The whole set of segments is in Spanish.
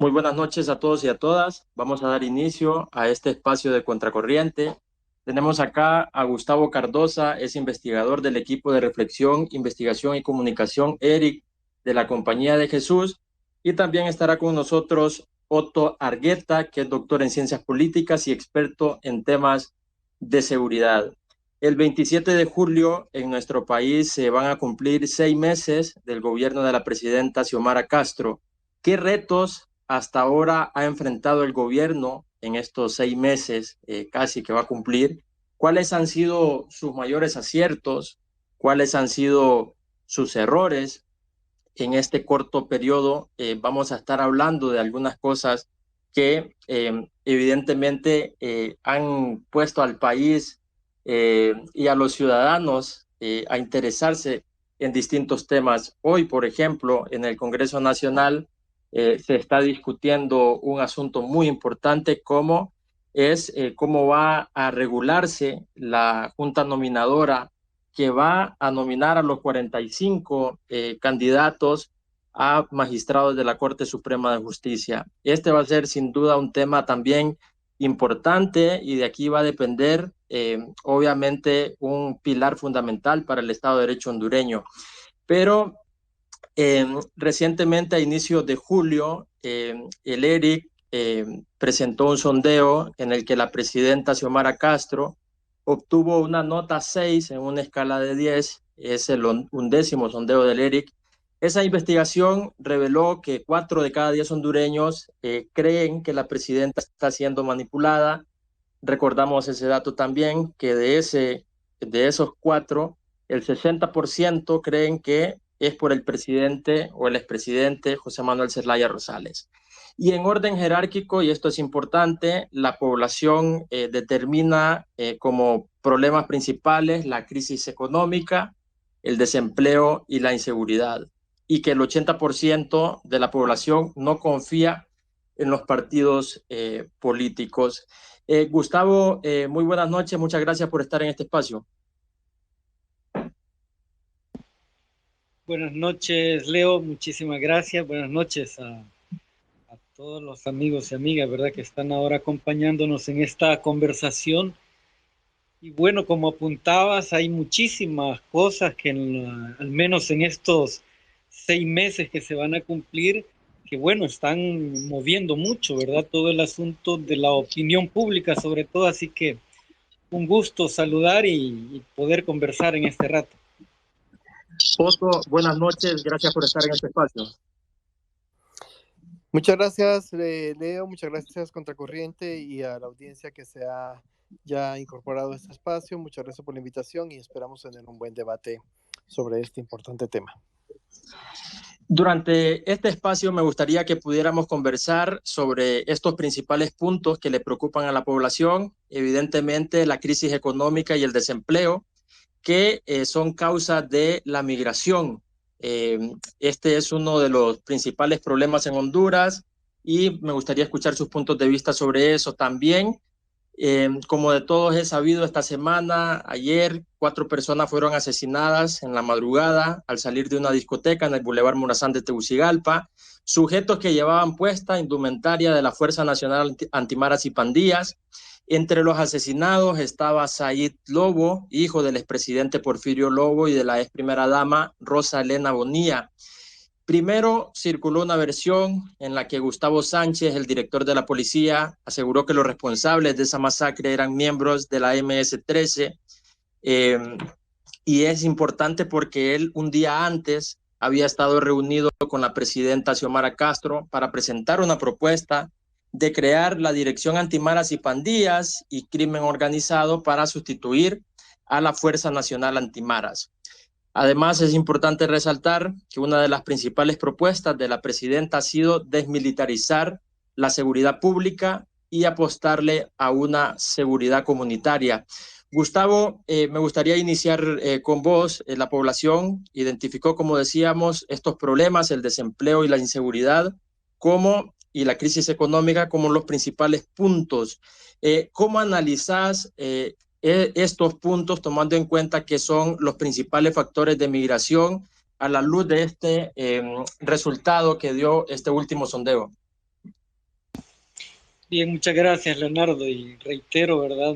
Muy buenas noches a todos y a todas. Vamos a dar inicio a este espacio de Contracorriente. Tenemos acá a Gustavo Cardosa, es investigador del equipo de reflexión, investigación y comunicación ERIC de la Compañía de Jesús. Y también estará con nosotros Otto Argueta, que es doctor en ciencias políticas y experto en temas de seguridad. El 27 de julio en nuestro país se van a cumplir 6 meses del gobierno de la presidenta Xiomara Castro. ¿Qué retos hasta ahora ha enfrentado el gobierno en estos 6 meses casi que va a cumplir? ¿Cuáles han sido sus mayores aciertos? ¿Cuáles han sido sus errores? En este corto periodo vamos a estar hablando de algunas cosas que evidentemente han puesto al país y a los ciudadanos a interesarse en distintos temas. Hoy, por ejemplo, en el Congreso Nacional se está discutiendo un asunto muy importante como es cómo va a regularse la Junta Nominadora que va a nominar a los 45 candidatos a magistrados de la Corte Suprema de Justicia. Este va a ser sin duda un tema también importante y de aquí va a depender obviamente un pilar fundamental para el Estado de Derecho hondureño. Pero recientemente a inicios de julio el ERIC presentó un sondeo en el que la presidenta Xiomara Castro obtuvo una nota 6 en una escala de 10, es el 11º sondeo del ERIC. Esa investigación reveló que 4 de cada 10 hondureños creen que la presidenta está siendo manipulada. Recordamos ese dato también, que de esos 4, el 60% creen que es por el presidente o el expresidente José Manuel Zelaya Rosales. Y en orden jerárquico, y esto es importante, la población determina como problemas principales la crisis económica, el desempleo y la inseguridad. Y que el 80% de la población no confía en los partidos políticos. Gustavo, muy buenas noches, muchas gracias por estar en este espacio. Buenas noches, Leo, muchísimas gracias. Buenas noches a todos los amigos y amigas, ¿verdad?, que están ahora acompañándonos en esta conversación. Y bueno, como apuntabas, hay muchísimas cosas que al menos en estos 6 meses que se van a cumplir, que bueno, están moviendo mucho, ¿verdad? Todo el asunto de la opinión pública sobre todo, así que un gusto saludar y poder conversar en este rato. Otto, buenas noches, gracias por estar en este espacio. Muchas gracias, Leo, muchas gracias Contracorriente y a la audiencia que se ha ya incorporado a este espacio. Muchas gracias por la invitación y esperamos tener un buen debate sobre este importante tema. Durante este espacio me gustaría que pudiéramos conversar sobre estos principales puntos que le preocupan a la población, evidentemente la crisis económica y el desempleo, que son causas de la migración. Este es uno de los principales problemas en Honduras y me gustaría escuchar sus puntos de vista sobre eso también. Como de todos he sabido, esta semana, ayer, 4 personas fueron asesinadas en la madrugada al salir de una discoteca en el Boulevard Morazán de Tegucigalpa, sujetos que llevaban puesta indumentaria de la Fuerza Nacional Antimaras y Pandillas. Entre los asesinados estaba Said Lobo, hijo del expresidente Porfirio Lobo y de la ex primera dama Rosa Elena Bonilla. Primero circuló una versión en la que Gustavo Sánchez, el director de la policía, aseguró que los responsables de esa masacre eran miembros de la MS-13, y es importante porque él un día antes había estado reunido con la presidenta Xiomara Castro para presentar una propuesta de crear la Dirección Antimaras y Pandillas y Crimen Organizado para sustituir a la Fuerza Nacional Antimaras. Además, es importante resaltar que una de las principales propuestas de la presidenta ha sido desmilitarizar la seguridad pública y apostarle a una seguridad comunitaria. Gustavo, me gustaría iniciar con vos. La población identificó, como decíamos, estos problemas, el desempleo y la inseguridad, y la crisis económica como los principales puntos. ¿Cómo analizás estos puntos, tomando en cuenta que son los principales factores de migración a la luz de este resultado que dio este último sondeo? Bien, muchas gracias, Leonardo, y reitero, ¿verdad?,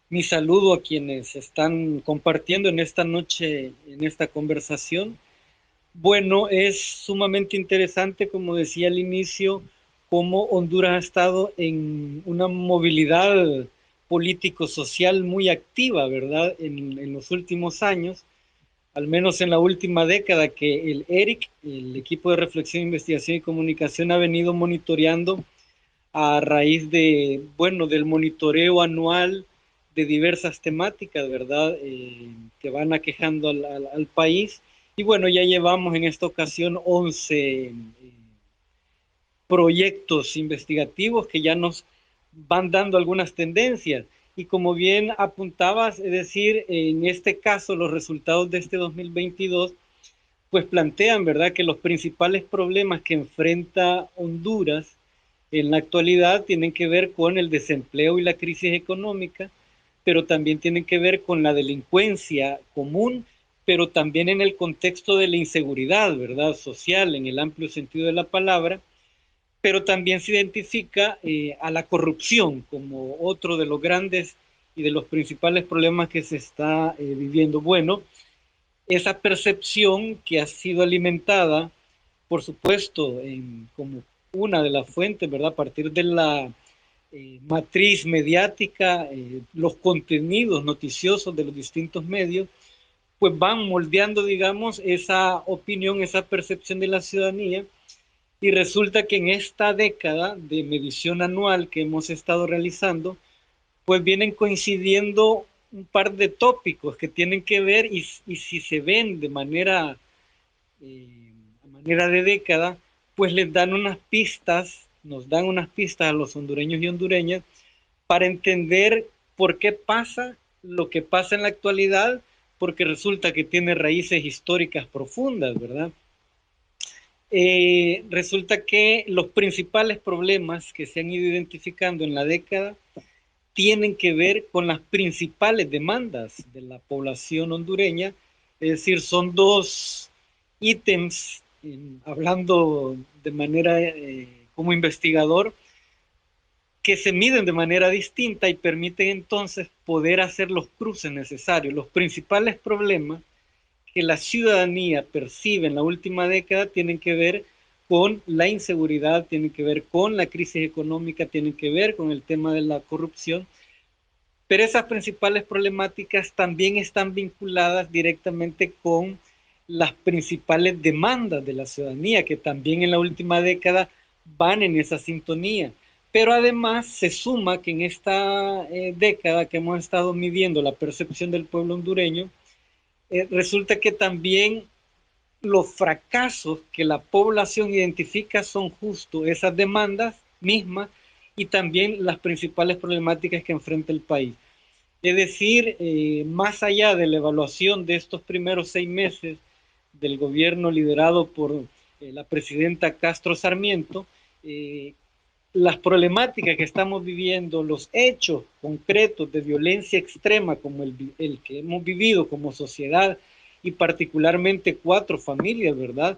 mi saludo a quienes están compartiendo en esta noche, en esta conversación. Bueno, es sumamente interesante, como decía al inicio, cómo Honduras ha estado en una movilidad político-social muy activa, ¿verdad?, en los últimos años, al menos en la última década, que el ERIC, el Equipo de Reflexión, Investigación y Comunicación, ha venido monitoreando a raíz de, bueno, del monitoreo anual de diversas temáticas, ¿verdad?, que van aquejando al país. Y bueno, ya llevamos en esta ocasión 11 proyectos investigativos que ya nos van dando algunas tendencias. Y como bien apuntabas, es decir, en este caso los resultados de este 2022 pues plantean, ¿verdad?, que los principales problemas que enfrenta Honduras en la actualidad tienen que ver con el desempleo y la crisis económica, pero también tienen que ver con la delincuencia común, pero también en el contexto de la inseguridad, ¿verdad?, social, en el amplio sentido de la palabra, pero también se identifica a la corrupción como otro de los grandes y de los principales problemas que se está viviendo. Bueno, esa percepción que ha sido alimentada, por supuesto, como una de las fuentes, ¿verdad?, a partir de la matriz mediática, los contenidos noticiosos de los distintos medios, pues van moldeando, digamos, esa opinión, esa percepción de la ciudadanía, y resulta que en esta década de medición anual que hemos estado realizando, pues vienen coincidiendo un par de tópicos que tienen que ver y si se ven a manera de década, pues les dan unas pistas, nos dan unas pistas a los hondureños y hondureñas para entender por qué pasa lo que pasa en la actualidad, porque resulta que tiene raíces históricas profundas, ¿verdad? Resulta que los principales problemas que se han ido identificando en la década tienen que ver con las principales demandas de la población hondureña, es decir, son dos ítems, hablando de manera como investigador, que se miden de manera distinta y permiten entonces poder hacer los cruces necesarios. Los principales problemas que la ciudadanía percibe en la última década tienen que ver con la inseguridad, tienen que ver con la crisis económica, tienen que ver con el tema de la corrupción, pero esas principales problemáticas también están vinculadas directamente con las principales demandas de la ciudadanía, que también en la última década van en esa sintonía. Pero además se suma que en esta década que hemos estado midiendo la percepción del pueblo hondureño, resulta que también los fracasos que la población identifica son justo esas demandas mismas y también las principales problemáticas que enfrenta el país. Es decir, más allá de la evaluación de estos primeros 6 meses del gobierno liderado por la presidenta Castro Sarmiento, las problemáticas que estamos viviendo, los hechos concretos de violencia extrema como el que hemos vivido como sociedad y particularmente 4 familias, ¿verdad?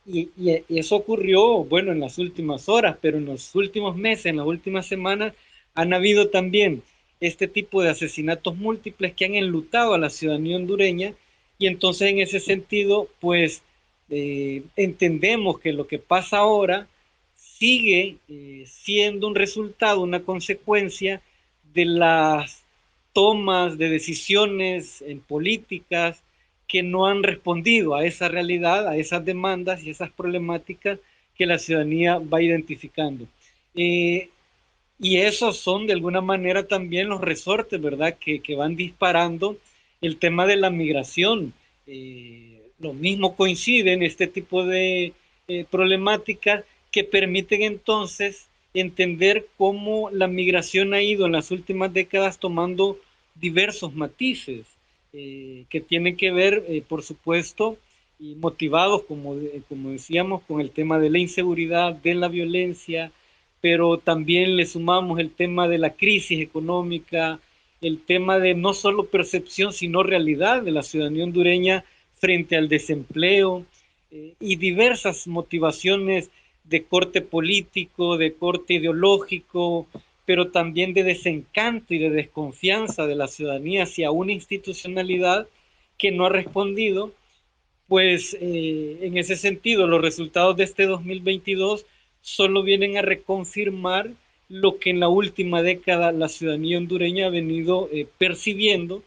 Y eso ocurrió, bueno, en las últimas horas, pero en los últimos meses, en las últimas semanas, han habido también este tipo de asesinatos múltiples que han enlutado a la ciudadanía hondureña, y entonces en ese sentido, pues entendemos que lo que pasa ahora sigue siendo un resultado, una consecuencia de las tomas de decisiones en políticas que no han respondido a esa realidad, a esas demandas y esas problemáticas que la ciudadanía va identificando. Y esos son de alguna manera también los resortes, ¿verdad?, que van disparando el tema de la migración. Lo mismo coincide en este tipo de problemáticas que permiten entonces entender cómo la migración ha ido en las últimas décadas tomando diversos matices que tienen que ver, por supuesto, y motivados, como decíamos, con el tema de la inseguridad, de la violencia, pero también le sumamos el tema de la crisis económica, el tema de no solo percepción, sino realidad de la ciudadanía hondureña frente al desempleo y diversas motivaciones de corte político, de corte ideológico, pero también de desencanto y de desconfianza de la ciudadanía hacia una institucionalidad que no ha respondido. Pues en ese sentido, los resultados de este 2022 solo vienen a reconfirmar lo que en la última década la ciudadanía hondureña ha venido percibiendo,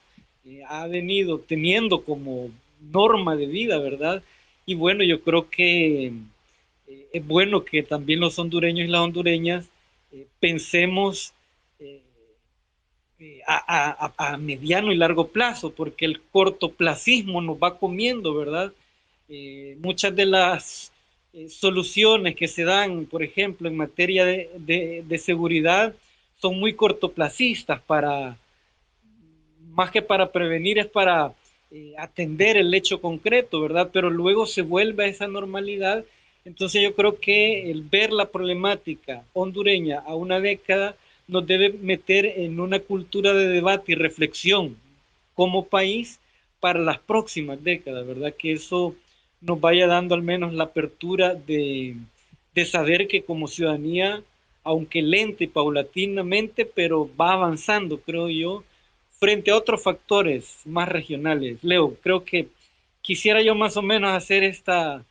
ha venido teniendo como norma de vida, ¿verdad? Y bueno, yo creo que es bueno que también los hondureños y las hondureñas pensemos eh, a mediano y largo plazo, porque el cortoplacismo nos va comiendo, ¿verdad? Muchas de las soluciones que se dan, por ejemplo, en materia de seguridad, son muy cortoplacistas más que para prevenir, es para atender el hecho concreto, ¿verdad? Pero luego se vuelve a esa normalidad. Entonces yo creo que el ver la problemática hondureña a una década nos debe meter en una cultura de debate y reflexión como país para las próximas décadas, ¿verdad? Que eso nos vaya dando al menos la apertura de saber que como ciudadanía, aunque lenta y paulatinamente, pero va avanzando, creo yo, frente a otros factores más regionales. Leo, creo que quisiera yo más o menos hacer esta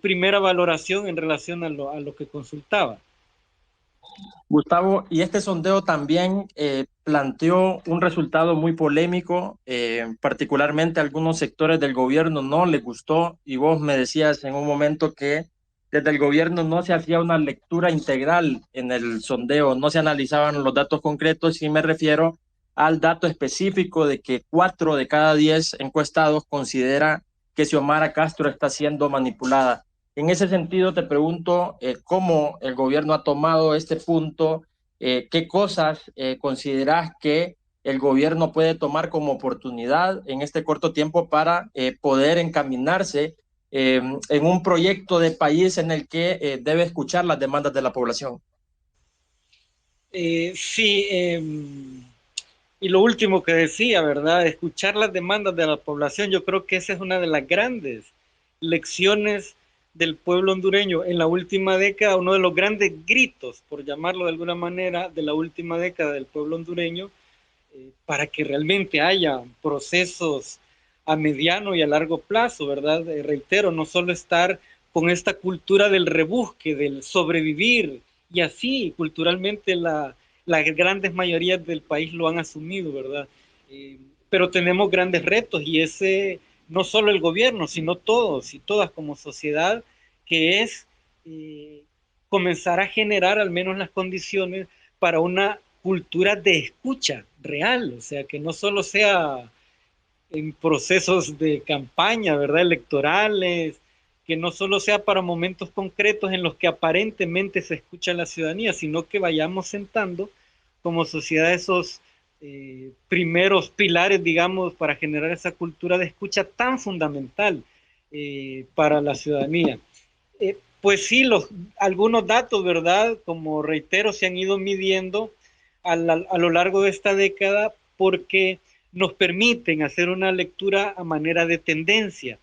primera valoración en relación a lo que consultaba. Gustavo, y este sondeo también planteó un resultado muy polémico, particularmente a algunos sectores del gobierno no les gustó, y vos me decías en un momento que desde el gobierno no se hacía una lectura integral en el sondeo, no se analizaban los datos concretos, y me refiero al dato específico de que 4 de cada 10 encuestados considera que Xiomara Castro está siendo manipulada. En ese sentido, te pregunto cómo el gobierno ha tomado este punto, qué cosas consideras que el gobierno puede tomar como oportunidad en este corto tiempo para poder encaminarse en un proyecto de país en el que debe escuchar las demandas de la población. Sí, y lo último que decía, ¿verdad? Escuchar las demandas de la población, yo creo que esa es una de las grandes lecciones del pueblo hondureño. En la última década, uno de los grandes gritos, por llamarlo de alguna manera, de la última década del pueblo hondureño, para que realmente haya procesos a mediano y a largo plazo, ¿verdad? Reitero, no solo estar con esta cultura del rebusque, del sobrevivir, y así culturalmente las grandes mayorías del país lo han asumido, ¿verdad? Pero tenemos grandes retos y ese, no solo el gobierno, sino todos y todas como sociedad, que es comenzar a generar al menos las condiciones para una cultura de escucha real, o sea, que no solo sea en procesos de campaña, ¿verdad? Electorales, que no solo sea para momentos concretos en los que aparentemente se escucha a la ciudadanía, sino que vayamos sentando como sociedad esos primeros pilares, digamos, para generar esa cultura de escucha tan fundamental para la ciudadanía. Pues sí, algunos datos, ¿verdad? Como reitero, se han ido midiendo a lo largo de esta década porque nos permiten hacer una lectura a manera de tendencia,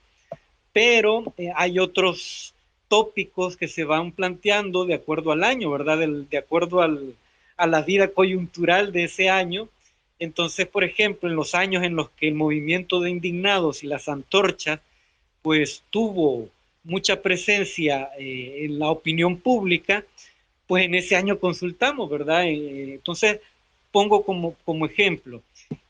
pero hay otros tópicos que se van planteando de acuerdo al año, ¿verdad? De acuerdo a la vida coyuntural de ese año. Entonces, por ejemplo, en los años en los que el movimiento de indignados y las antorchas pues tuvo mucha presencia en la opinión pública, pues en ese año consultamos, ¿verdad? Entonces, pongo como ejemplo.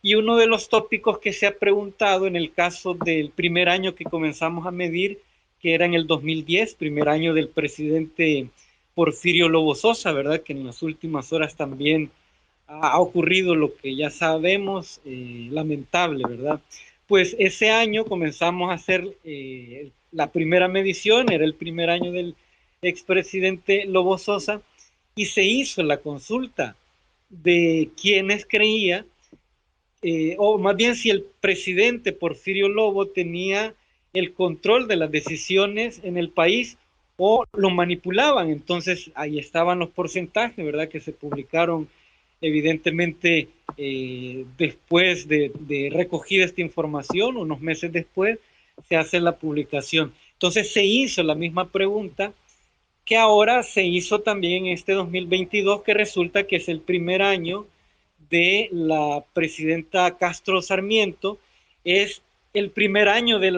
Y uno de los tópicos que se ha preguntado en el caso del primer año que comenzamos a medir, que era en el 2010, primer año del presidente Porfirio Lobo Sosa, ¿verdad? Que en las últimas horas también ha ocurrido lo que ya sabemos, lamentable, ¿verdad? Pues ese año comenzamos a hacer la primera medición, era el primer año del expresidente Lobo Sosa, y se hizo la consulta de quienes creía, o más bien si el presidente Porfirio Lobo tenía el control de las decisiones en el país o lo manipulaban. Entonces ahí estaban los porcentajes, ¿verdad? Que se publicaron evidentemente después de recogida esta información, unos meses después, se hace la publicación. Entonces se hizo la misma pregunta que ahora se hizo también este 2022, que resulta que es el primer año de la presidenta Castro Sarmiento, es el primer año de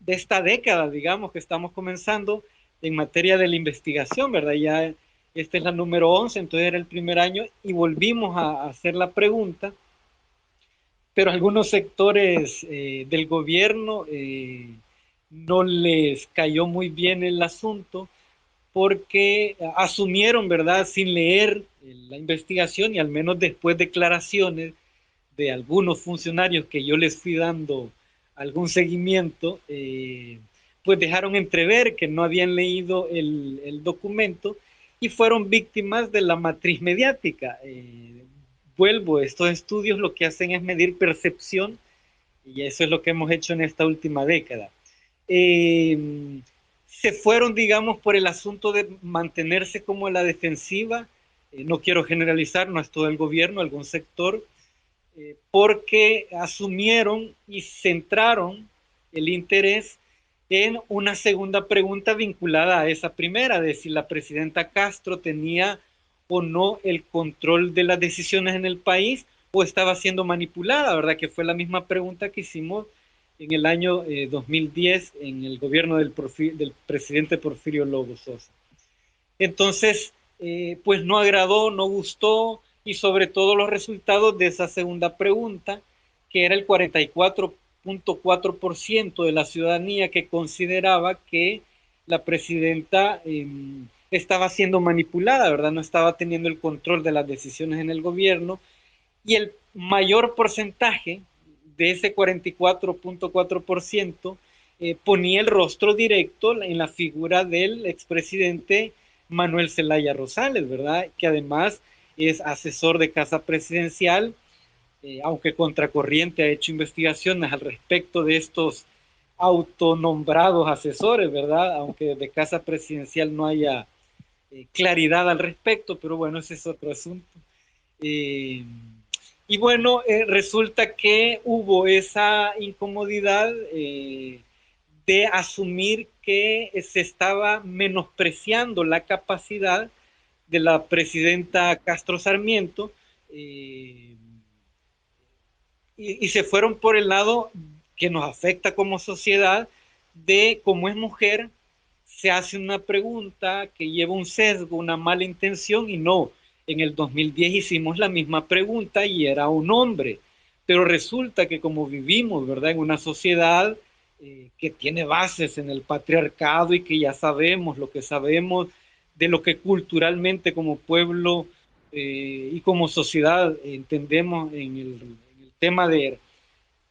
esta década, digamos, que estamos comenzando en materia de la investigación, ¿verdad? Ya esta es la número 11, entonces era el primer año y volvimos a hacer la pregunta, pero algunos sectores del gobierno no les cayó muy bien el asunto porque asumieron, ¿verdad?, sin leer la investigación y al menos después declaraciones de algunos funcionarios que yo les fui dando algún seguimiento, pues dejaron entrever que no habían leído el documento y fueron víctimas de la matriz mediática. Vuelvo, estos estudios lo que hacen es medir percepción y eso es lo que hemos hecho en esta última década. Se fueron, digamos, por el asunto de mantenerse como a la defensiva. No quiero generalizar, no es todo el gobierno, algún sector, porque asumieron y centraron el interés en una segunda pregunta vinculada a esa primera, de si la presidenta Castro tenía o no el control de las decisiones en el país o estaba siendo manipulada, ¿verdad? Que fue la misma pregunta que hicimos en el año 2010 en el gobierno del presidente Porfirio Lobo Sosa. Entonces, pues no agradó, no gustó, y sobre todo los resultados de esa segunda pregunta, que era el 44.4% de la ciudadanía que consideraba que la presidenta estaba siendo manipulada, ¿verdad? No estaba teniendo el control de las decisiones en el gobierno, y el mayor porcentaje de ese 44.4% ponía el rostro directo en la figura del expresidente Manuel Zelaya Rosales, ¿verdad? Que además es asesor de Casa Presidencial, aunque Contracorriente ha hecho investigaciones al respecto de estos autonombrados asesores, ¿verdad? Aunque de Casa Presidencial no haya claridad al respecto, pero bueno, ese es otro asunto. Y bueno, resulta que hubo esa incomodidad de asumir que se estaba menospreciando la capacidad de la presidenta Castro Sarmiento y se fueron por el lado que nos afecta como sociedad de cómo es mujer, se hace una pregunta que lleva un sesgo, una mala intención y no. En el 2010 hicimos la misma pregunta y era un hombre, pero resulta que como vivimos, ¿verdad?, en una sociedad que tiene bases en el patriarcado y que ya sabemos lo que sabemos de lo que culturalmente como pueblo y como sociedad entendemos en el tema de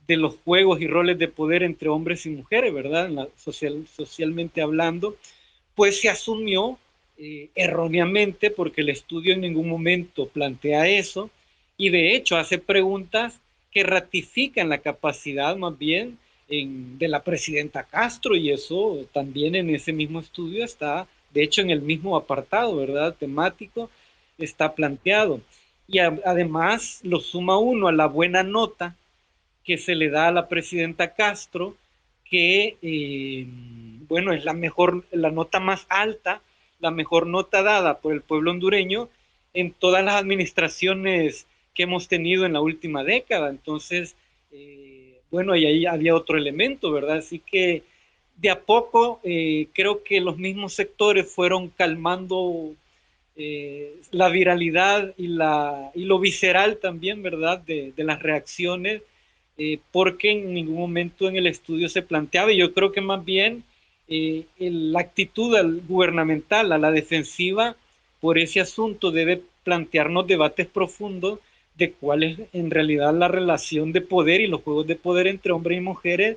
los juegos y roles de poder entre hombres y mujeres, ¿verdad? Socialmente hablando, pues se asumió erróneamente, porque el estudio en ningún momento plantea eso, y de hecho hace preguntas que ratifican la capacidad más bien de la presidenta Castro, y eso también en ese mismo estudio está, de hecho en el mismo apartado, ¿verdad?, temático, está planteado. Y además lo suma uno a la buena nota que se le da a la presidenta Castro, que bueno, es la nota más alta, la mejor nota dada por el pueblo hondureño en todas las administraciones que hemos tenido en la última década. Entonces, bueno, y ahí había otro elemento, ¿verdad? Así que de a poco creo que los mismos sectores fueron calmando la viralidad y lo visceral también, ¿verdad?, de las reacciones, porque en ningún momento en el estudio se planteaba, y yo creo que más bien la actitud gubernamental a la defensiva por ese asunto debe plantearnos debates profundos de cuál es en realidad la relación de poder y los juegos de poder entre hombres y mujeres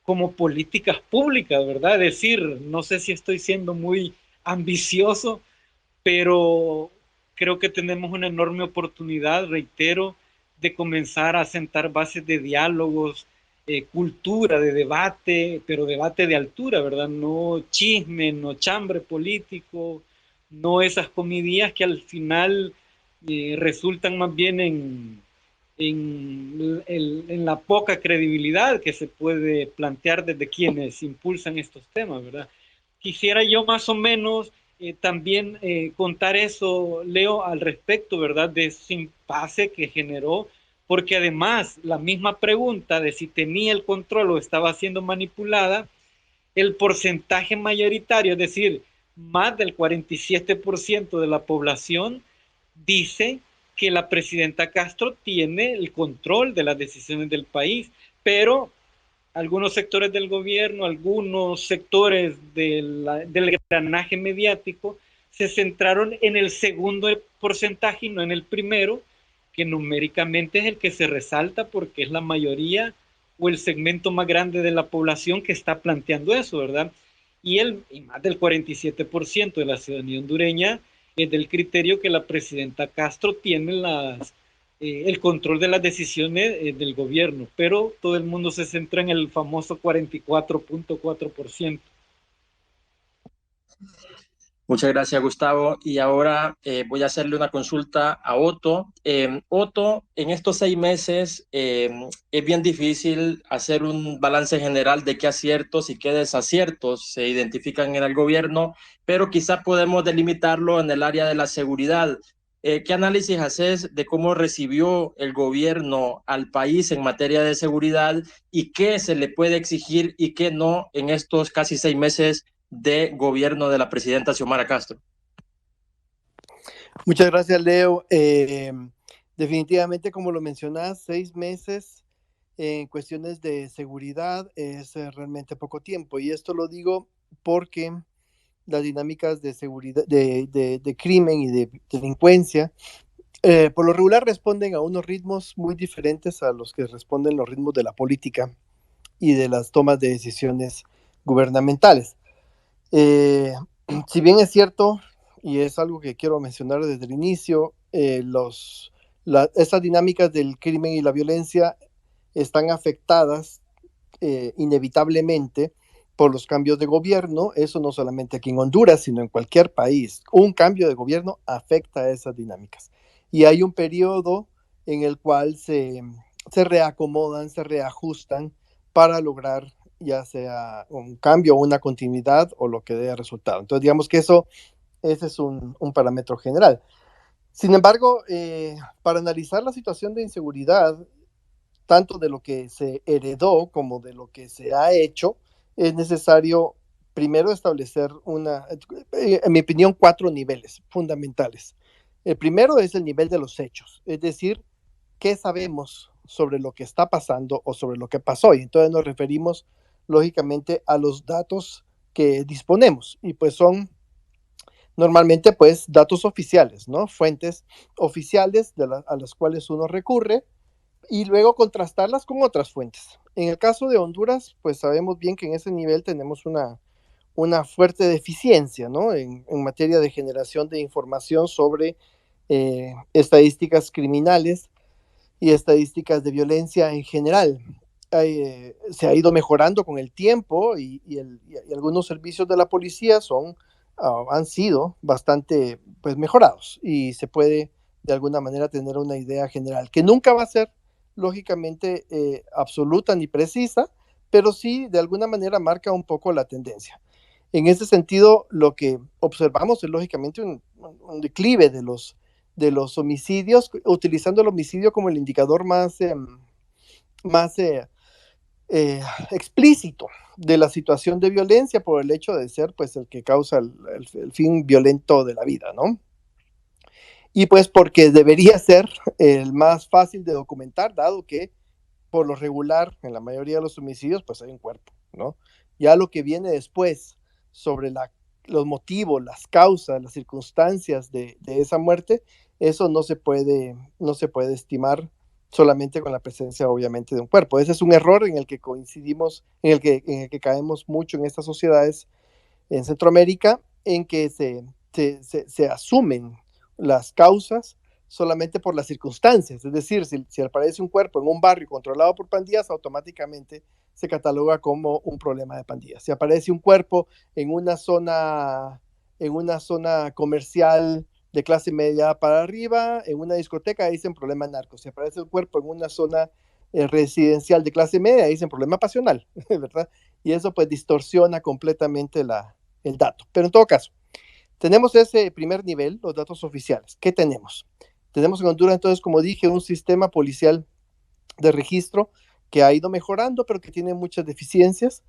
como políticas públicas, ¿verdad? Es decir, no sé si estoy siendo muy ambicioso, pero creo que tenemos una enorme oportunidad, reitero, de comenzar a sentar bases de diálogos, cultura de debate, pero debate de altura, ¿verdad? No chisme, no chambre político, no esas comidillas que al final resultan más bien en la poca credibilidad que se puede plantear desde quienes impulsan estos temas, ¿verdad? Quisiera yo más o menos también contar eso, Leo, al respecto, ¿verdad? De ese impasse que generó, porque además la misma pregunta de si tenía el control o estaba siendo manipulada, el porcentaje mayoritario, es decir, más del 47% de la población dice que la presidenta Castro tiene el control de las decisiones del país, pero algunos sectores del gobierno, algunos sectores del engranaje mediático se centraron en el segundo porcentaje y no en el primero, que numéricamente es el que se resalta porque es la mayoría o el segmento más grande de la población que está planteando eso, ¿verdad? Y más del 47% de la ciudadanía hondureña es del criterio que la presidenta Castro tiene el control de las decisiones del gobierno, pero todo el mundo se centra en el famoso 44.4%. Muchas gracias, Gustavo. Y ahora voy a hacerle una consulta a Otto. Otto, en estos 6 meses es bien difícil hacer un balance general de qué aciertos y qué desaciertos se identifican en el gobierno, pero quizás podemos delimitarlo en el área de la seguridad. ¿Qué análisis haces de cómo recibió el gobierno al país en materia de seguridad y qué se le puede exigir y qué no en estos casi 6 meses de gobierno de la presidenta Xiomara Castro? Muchas gracias, Leo. Definitivamente, como lo mencionas, 6 meses en cuestiones de seguridad es realmente poco tiempo. Y esto lo digo porque las dinámicas de seguridad, de crimen y de delincuencia, por lo regular responden a unos ritmos muy diferentes a los que responden los ritmos de la política y de las tomas de decisiones gubernamentales. Si bien es cierto, y es algo que quiero mencionar desde el inicio, estas dinámicas del crimen y la violencia están afectadas inevitablemente por los cambios de gobierno, eso no solamente aquí en Honduras, sino en cualquier país. Un cambio de gobierno afecta a esas dinámicas. Y hay un periodo en el cual se reacomodan, se reajustan para lograr ya sea un cambio o una continuidad o lo que dé resultado. Entonces, digamos que ese es un parámetro general. Sin embargo, para analizar la situación de inseguridad, tanto de lo que se heredó como de lo que se ha hecho, es necesario primero establecer en mi opinión, 4 niveles fundamentales. El primero es el nivel de los hechos, es decir, qué sabemos sobre lo que está pasando o sobre lo que pasó. Y entonces nos referimos, lógicamente, a los datos que disponemos. Y pues son normalmente pues datos oficiales, ¿no? Fuentes oficiales a las cuales uno recurre y luego contrastarlas con otras fuentes. En el caso de Honduras, pues sabemos bien que en ese nivel tenemos una fuerte deficiencia, ¿no? En materia de generación de información sobre estadísticas criminales y estadísticas de violencia en general. Se ha ido mejorando con el tiempo y algunos servicios de la policía han sido bastante pues, mejorados y se puede de alguna manera tener una idea general, que nunca va a ser lógicamente absoluta ni precisa, pero sí de alguna manera marca un poco la tendencia. En ese sentido, lo que observamos es lógicamente un declive de los homicidios, utilizando el homicidio como el indicador más explícito de la situación de violencia por el hecho de ser pues el que causa el fin violento de la vida, ¿no? Y pues porque debería ser el más fácil de documentar, dado que por lo regular en la mayoría de los homicidios pues hay un cuerpo, ¿no? Ya lo que viene después sobre los motivos, las causas, las circunstancias de esa muerte, eso no se puede estimar solamente con la presencia obviamente de un cuerpo. Ese es un error en el que coincidimos, en el que caemos mucho en estas sociedades en Centroamérica, en que se asumen las causas solamente por las circunstancias. Es decir, si aparece un cuerpo en un barrio controlado por pandillas, automáticamente se cataloga como un problema de pandillas. Si aparece un cuerpo en una zona comercial de clase media para arriba, en una discoteca, dicen problema narco. Si aparece un cuerpo en una zona residencial de clase media, dicen problema pasional, ¿verdad? Y eso pues distorsiona completamente el dato. Pero en todo caso, Tenemos ese primer nivel, los datos oficiales. ¿Qué tenemos? Tenemos en Honduras, entonces, como dije, un sistema policial de registro que ha ido mejorando, pero que tiene muchas deficiencias.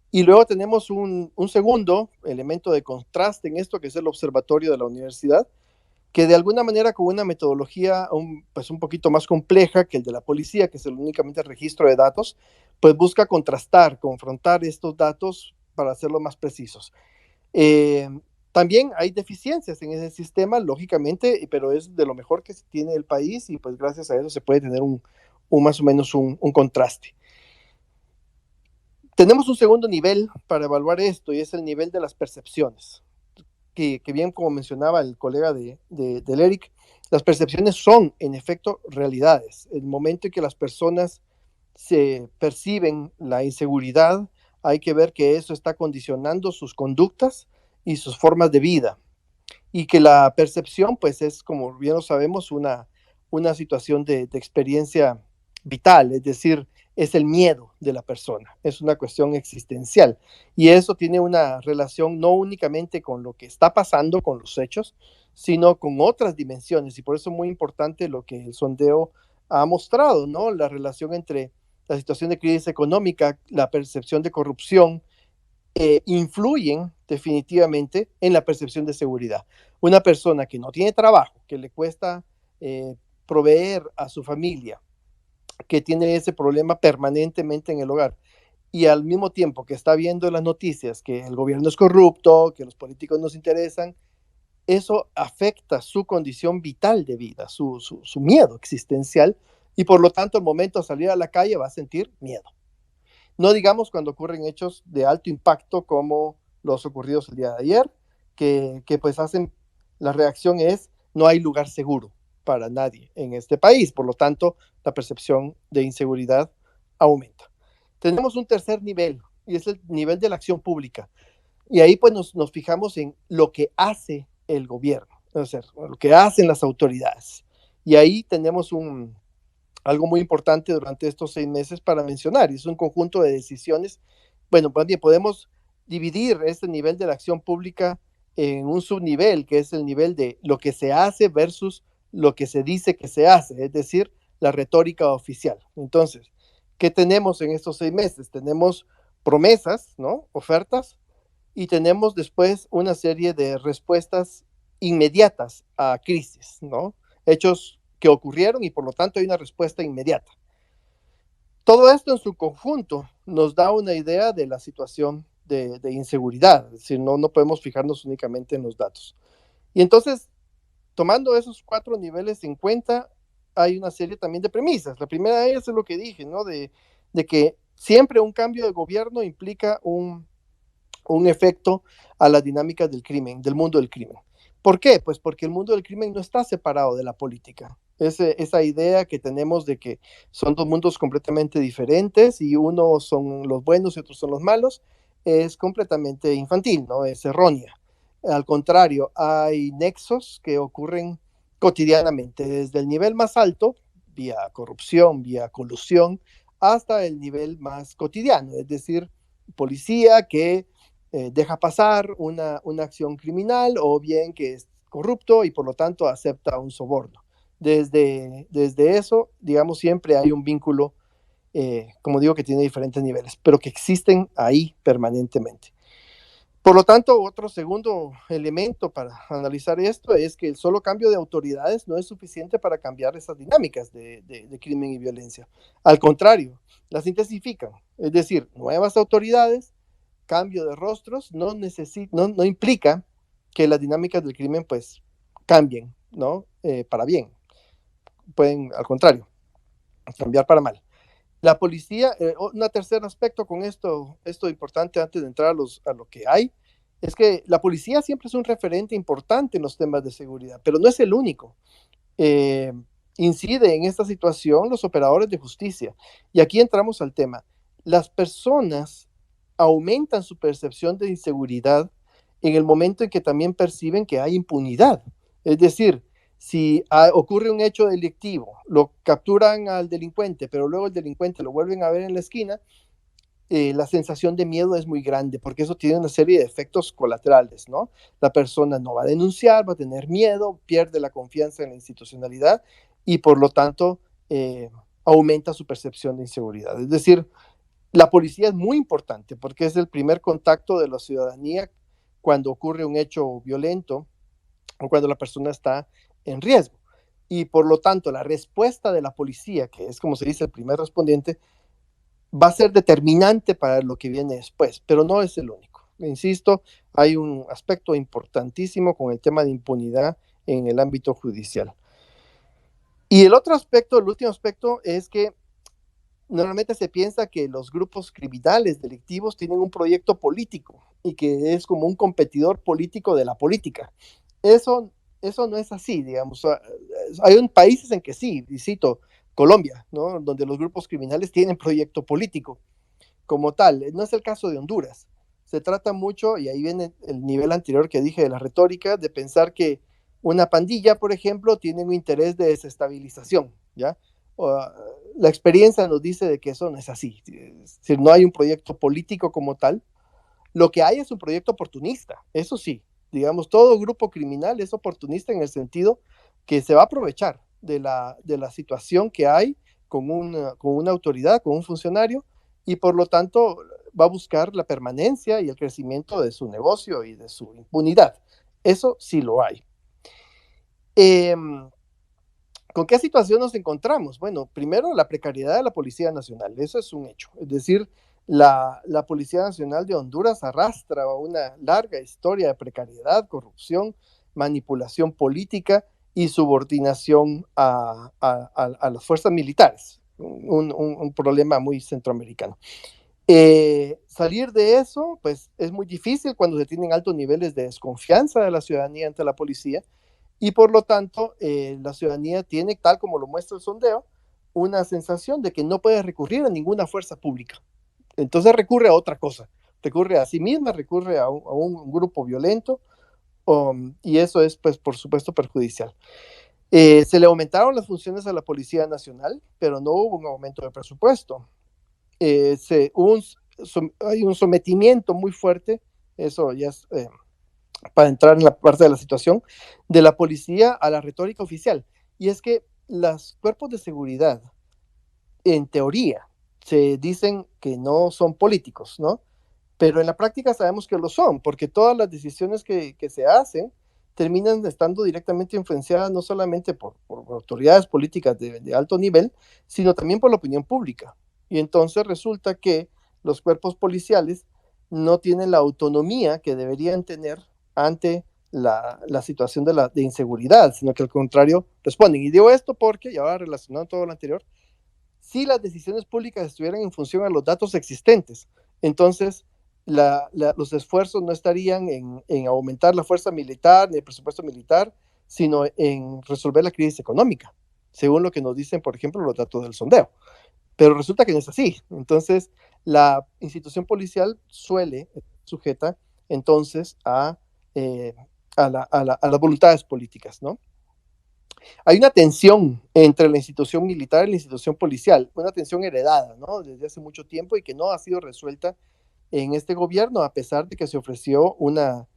Y luego tenemos un segundo elemento de contraste en esto, que es el observatorio de la universidad, que de alguna manera con una metodología pues un poquito más compleja que el de la policía, que es el únicamente el registro de datos, pues busca contrastar, confrontar estos datos para hacerlos más precisos. Eh, También hay deficiencias en ese sistema, lógicamente, pero es de lo mejor que tiene el país y pues gracias a eso se puede tener más o menos un contraste. Tenemos un segundo nivel para evaluar esto y es el nivel de las percepciones, que bien como mencionaba el colega del Eric, las percepciones son en efecto realidades. El momento en que las personas se perciben la inseguridad, hay que ver que eso está condicionando sus conductas y sus formas de vida. Y que la percepción, pues es, como bien lo sabemos, una situación de experiencia vital, es decir, es el miedo de la persona, es una cuestión existencial. Y eso tiene una relación no únicamente con lo que está pasando, con los hechos, sino con otras dimensiones. Y por eso es muy importante lo que el sondeo ha mostrado, ¿no? La relación entre la situación de crisis económica, la percepción de corrupción, influyen definitivamente en la percepción de seguridad. Una persona que no tiene trabajo, que le cuesta proveer a su familia, que tiene ese problema permanentemente en el hogar, y al mismo tiempo que está viendo en las noticias que el gobierno es corrupto, que los políticos nos interesan, eso afecta su condición vital de vida, su miedo existencial, y por lo tanto al momento de salir a la calle va a sentir miedo. No digamos cuando ocurren hechos de alto impacto como los ocurridos el día de ayer, que pues hacen, la reacción es, no hay lugar seguro para nadie en este país, por lo tanto, la percepción de inseguridad aumenta. Tenemos un tercer nivel, y es el nivel de la acción pública, y ahí pues nos fijamos en lo que hace el gobierno, o sea, lo que hacen las autoridades, y ahí tenemos algo muy importante durante estos 6 meses para mencionar, y es un conjunto de decisiones. Bueno, pues bien, podemos dividir este nivel de la acción pública en un subnivel, que es el nivel de lo que se hace versus lo que se dice que se hace, es decir, la retórica oficial. Entonces, ¿qué tenemos en estos 6 meses? Tenemos promesas, ¿no? Ofertas, y tenemos después una serie de respuestas inmediatas a crisis, ¿no? Hechos que ocurrieron y por lo tanto hay una respuesta inmediata. Todo esto en su conjunto nos da una idea de la situación de inseguridad, es decir, no podemos fijarnos únicamente en los datos. Y entonces, tomando esos 4 niveles en cuenta, hay una serie también de premisas. La primera de ellas es lo que dije, ¿no? De que siempre un cambio de gobierno implica un efecto a las dinámicas del crimen, del mundo del crimen. ¿Por qué? Pues porque el mundo del crimen no está separado de la política. Esa idea que tenemos de que son dos mundos completamente diferentes y unos son los buenos y otros son los malos, es completamente infantil, ¿no? Es errónea. Al contrario, hay nexos que ocurren cotidianamente, desde el nivel más alto, vía corrupción, vía colusión, hasta el nivel más cotidiano, es decir, policía que deja pasar una acción criminal o bien que es corrupto y por lo tanto acepta un soborno. Desde eso, digamos, siempre hay un vínculo, como digo, que tiene diferentes niveles, pero que existen ahí permanentemente. Por lo tanto, otro segundo elemento para analizar esto es que el solo cambio de autoridades no es suficiente para cambiar esas dinámicas de crimen y violencia. Al contrario, las intensifican. Es decir, nuevas autoridades, cambio de rostros, no implica que las dinámicas del crimen pues cambien, ¿no? Para bien. Pueden, al contrario, cambiar para mal. La policía, un tercer aspecto con esto importante antes de entrar a lo que hay, es que la policía siempre es un referente importante en los temas de seguridad, pero no es el único. Incide en esta situación los operadores de justicia. Y aquí entramos al tema. Las personas aumentan su percepción de inseguridad en el momento en que también perciben que hay impunidad. Es decir, si ocurre un hecho delictivo, lo capturan al delincuente, pero luego el delincuente lo vuelven a ver en la esquina, la sensación de miedo es muy grande, porque eso tiene una serie de efectos colaterales, ¿no? La persona no va a denunciar, va a tener miedo, pierde la confianza en la institucionalidad y por lo tanto aumenta su percepción de inseguridad. Es decir, la policía es muy importante porque es el primer contacto de la ciudadanía cuando ocurre un hecho violento o cuando la persona está en riesgo. Y por lo tanto, la respuesta de la policía, que es como se dice el primer respondiente, va a ser determinante para lo que viene después, pero no es el único. Insisto, hay un aspecto importantísimo con el tema de impunidad en el ámbito judicial. Y el otro aspecto, el último aspecto, es que normalmente se piensa que los grupos criminales, delictivos, tienen un proyecto político y que es como un competidor político de la política. Eso no es así, digamos. Hay países en que sí, y cito Colombia, ¿no? Donde los grupos criminales tienen proyecto político como tal. No es el caso de Honduras. Se trata mucho, y ahí viene el nivel anterior que dije de la retórica, de pensar que una pandilla, por ejemplo, tiene un interés de desestabilización, ¿ya? La experiencia nos dice de que eso no es así. Es decir, no hay un proyecto político como tal. Lo que hay es un proyecto oportunista, eso sí. Digamos, todo grupo criminal es oportunista en el sentido que se va a aprovechar de la situación que hay con una autoridad, con un funcionario, y por lo tanto va a buscar la permanencia y el crecimiento de su negocio y de su impunidad. Eso sí lo hay. ¿Con qué situación nos encontramos? Bueno, primero la precariedad de la Policía Nacional, eso es un hecho. Es decir, la Policía Nacional de Honduras arrastra una larga historia de precariedad, corrupción, manipulación política y subordinación a las fuerzas militares. Un problema muy centroamericano. Salir de eso, pues es muy difícil cuando se tienen altos niveles de desconfianza de la ciudadanía ante la policía y por lo tanto la ciudadanía tiene, tal como lo muestra el sondeo, una sensación de que no puede recurrir a ninguna fuerza pública. Entonces recurre a otra cosa, recurre a sí misma, recurre a un grupo violento y eso es, pues, por supuesto, perjudicial. Se le aumentaron las funciones a la Policía Nacional, pero no hubo un aumento de presupuesto. Hay un sometimiento muy fuerte, eso ya es para entrar en la parte de la situación, de la policía a la retórica oficial. Y es que los cuerpos de seguridad, en teoría, se dicen que no son políticos, ¿no? Pero en la práctica sabemos que lo son, porque todas las decisiones que se hacen terminan estando directamente influenciadas no solamente por autoridades políticas de alto nivel, sino también por la opinión pública. Y entonces resulta que los cuerpos policiales no tienen la autonomía que deberían tener ante la situación de inseguridad, sino que al contrario responden. Y digo esto porque, y ahora relacionado todo lo anterior, si las decisiones públicas estuvieran en función a los datos existentes, entonces los esfuerzos no estarían en aumentar la fuerza militar ni el presupuesto militar, sino en resolver la crisis económica, según lo que nos dicen, por ejemplo, los datos del sondeo. Pero resulta que no es así. Entonces, la institución policial suele sujeta entonces a las voluntades políticas, ¿no? Hay una tensión entre la institución militar y la institución policial, una tensión heredada, ¿no? Desde hace mucho tiempo y que no ha sido resuelta en este gobierno, a pesar de que se ofreció una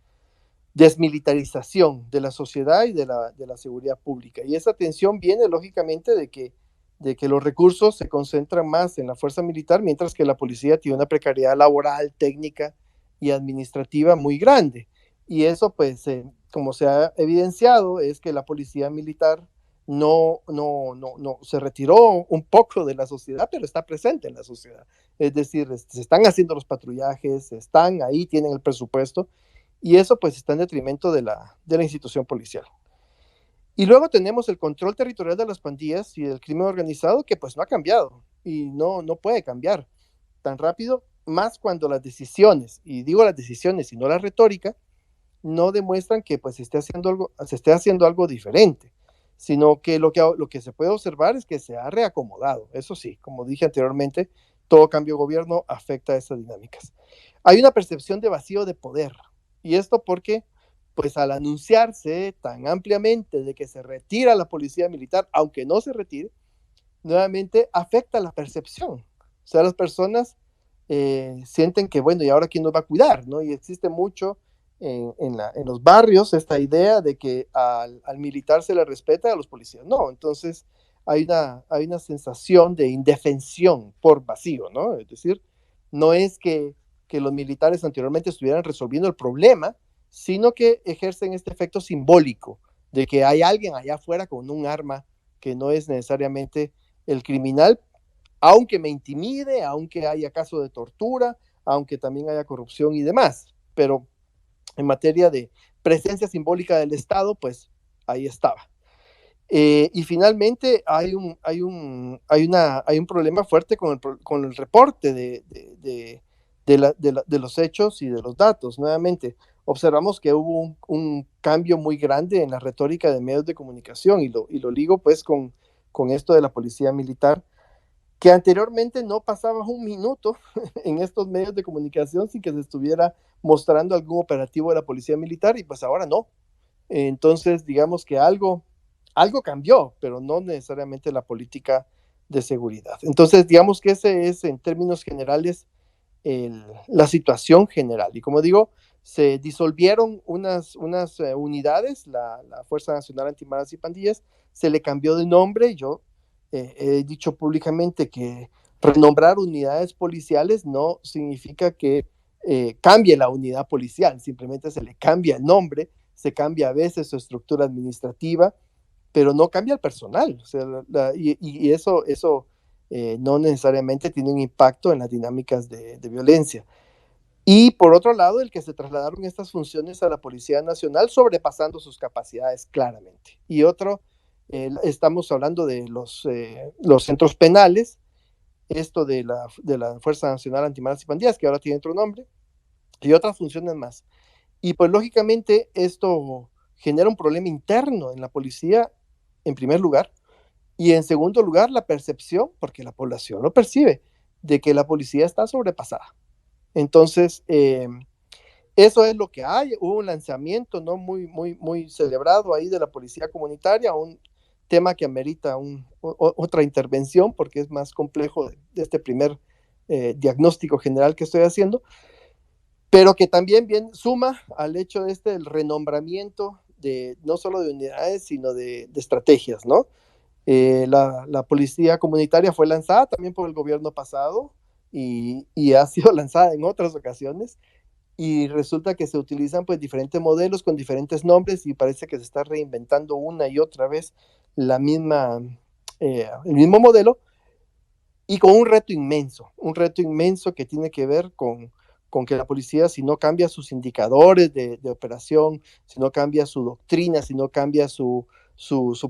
desmilitarización de la sociedad y de la seguridad pública. Y esa tensión viene, lógicamente, de que los recursos se concentran más en la fuerza militar, mientras que la policía tiene una precariedad laboral, técnica y administrativa muy grande. Y eso, pues, como se ha evidenciado, es que la policía militar no se retiró un poco de la sociedad, pero está presente en la sociedad. Es decir, se están haciendo los patrullajes, están ahí, tienen el presupuesto, y eso pues está en detrimento de la institución policial. Y luego tenemos el control territorial de las pandillas y del crimen organizado que pues no ha cambiado y no puede cambiar tan rápido, más cuando las decisiones, y digo las decisiones y no la retórica, no demuestran que pues se esté haciendo algo diferente, sino que lo que se puede observar es que se ha reacomodado. Eso sí, como dije anteriormente, todo cambio de gobierno afecta a esas dinámicas. Hay una percepción de vacío de poder, y esto porque pues al anunciarse tan ampliamente de que se retira la policía militar, aunque no se retire, nuevamente afecta la percepción. O sea, las personas sienten que, bueno, ¿y ahora quién nos va a cuidar? ¿No? Y existe mucho en los barrios esta idea de que al militar se le respeta, a los policías no. Entonces hay una sensación de indefensión por vacío, ¿no? Es decir, no es que los militares anteriormente estuvieran resolviendo el problema, sino que ejercen este efecto simbólico de que hay alguien allá afuera con un arma que no es necesariamente el criminal, aunque me intimide, aunque haya caso de tortura, aunque también haya corrupción y demás. Pero en materia de presencia simbólica del Estado, pues ahí estaba. Y finalmente hay un problema fuerte con el reporte de los hechos y de los datos. Nuevamente, observamos que hubo un cambio muy grande en la retórica de medios de comunicación y lo ligo pues con esto de la policía militar, que anteriormente no pasaba un minuto en estos medios de comunicación sin que se estuviera mostrando algún operativo de la policía militar y pues ahora no. Entonces, digamos que algo cambió, pero no necesariamente la política de seguridad. Entonces, digamos que ese es en términos generales la situación general. Y como digo, se disolvieron unas unidades, la Fuerza Nacional Antimaras y Pandillas, se le cambió de nombre. Yo he dicho públicamente que renombrar unidades policiales no significa que cambie la unidad policial, simplemente se le cambia el nombre, se cambia a veces su estructura administrativa, pero no cambia el personal. O sea, y eso no necesariamente tiene un impacto en las dinámicas de violencia. Y por otro lado, el que se trasladaron estas funciones a la Policía Nacional sobrepasando sus capacidades claramente. Y otro, estamos hablando de los centros penales, esto de la Fuerza Nacional Antimaras y Pandillas, que ahora tiene otro nombre, y otras funciones más. Y pues lógicamente esto genera un problema interno en la policía, en primer lugar, y en segundo lugar la percepción, porque la población lo percibe, de que la policía está sobrepasada. Entonces, eso es lo que hay. Hubo un lanzamiento no muy celebrado ahí de la policía comunitaria, un tema que amerita otra intervención porque es más complejo de este primer diagnóstico general que estoy haciendo, pero que también bien suma al hecho del renombramiento de no solo de unidades, sino de estrategias, ¿no? La policía comunitaria fue lanzada también por el gobierno pasado y ha sido lanzada en otras ocasiones y resulta que se utilizan pues diferentes modelos con diferentes nombres y parece que se está reinventando una y otra vez el mismo modelo y con un reto inmenso que tiene que ver con que la policía, si no cambia sus indicadores de operación, si no cambia su doctrina, si no cambia su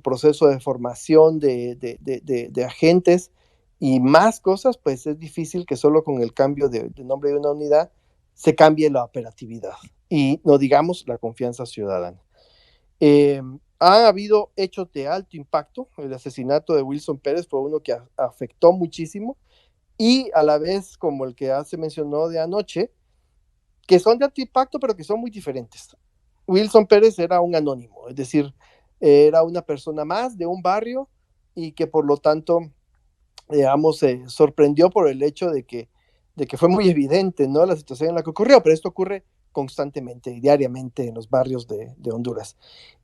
proceso de formación de agentes y más cosas, pues es difícil que solo con el cambio de nombre de una unidad se cambie la operatividad y no digamos la confianza ciudadana. Ha habido hechos de alto impacto. El asesinato de Wilson Pérez fue uno que afectó muchísimo y a la vez como el que se mencionó de anoche, que son de alto impacto pero que son muy diferentes. Wilson Pérez era un anónimo, es decir, era una persona más de un barrio y que por lo tanto, digamos, se sorprendió por el hecho de que fue muy evidente, ¿no?, la situación en la que ocurrió, pero esto ocurre constantemente y diariamente en los barrios de Honduras.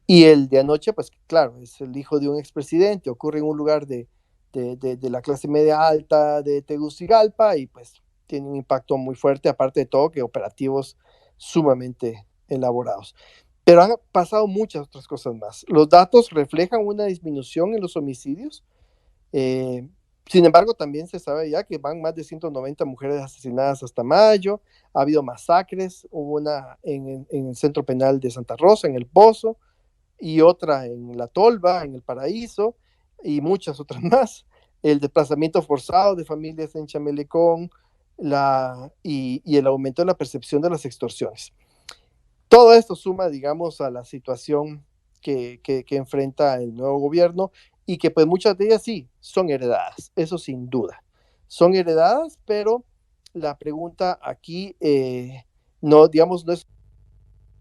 Y el de anoche, pues claro, es el hijo de un expresidente, ocurre en un lugar de la clase media alta de Tegucigalpa y pues tiene un impacto muy fuerte, aparte de todo que operativos sumamente elaborados. Pero han pasado muchas otras cosas más. Los datos reflejan una disminución en los homicidios. Sin embargo, también se sabe ya que van más de 190 mujeres asesinadas hasta mayo. Ha habido masacres, hubo una en el centro penal de Santa Rosa, en El Pozo, y otra en La Tolva, en El Paraíso, y muchas otras más. El desplazamiento forzado de familias en Chamelecón y el aumento de la percepción de las extorsiones. Todo esto suma, digamos, a la situación que enfrenta el nuevo gobierno y que pues muchas de ellas sí son heredadas, eso sin duda. Son heredadas, pero la pregunta aquí no, digamos, no es